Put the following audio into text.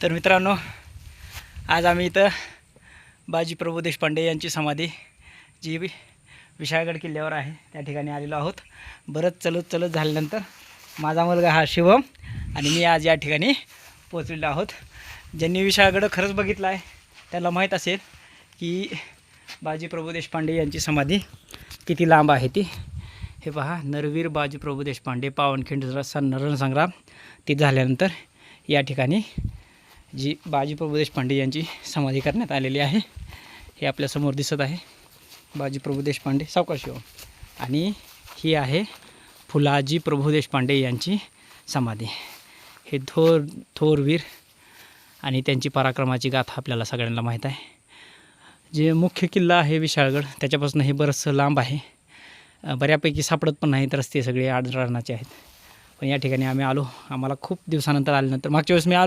तर मित्रांनो, आज आम्ही इथं बाजीप्रभू देशपांडे यांची समाधी जी विशाळगड किल्ल्यावर आहे त्या ठिकाणी आलेलो आहोत. बरंच चलत झाल्यानंतर माझा मुलगा हा शिवम आणि मी आज या ठिकाणी पोहोचलेलो आहोत. ज्यांनी विशाळगड खरंच बघितला आहे त्याला माहीत असेल की बाजीप्रभू देशपांडे यांची समाधी किती लांब आहे ती. हे पहा, नरवीर बाजीप्रभू देशपांडे पावनखिंड रणसंग्राम ती झाल्यानंतर या ठिकाणी जी बाजीप्रभू देशपांडे यांची समाधी करण्यात आलेली आहे. हे आपल्यासमोर दिसत आहे बाजीप्रभू देशपांडे सावकाशिव, आणि ही आहे फुलाजी प्रभू देशपांडे यांची समाधी. हे थोरवीर आणि त्यांची पराक्रमाची गाथा आपल्याला सगळ्यांना माहीत आहे. जे मुख्य किल्ला आहे विशाळगड त्याच्यापासून हे बरंचसं लांब आहे. बऱ्यापैकी सापडत पण नाहीत, रस्ते सगळे आडरानाचे आहेत. पण या ठिकाणी आम्ही आलो. आम्हाला खूप दिवसानंतर आल्यानंतर, मागच्या वेळेस मी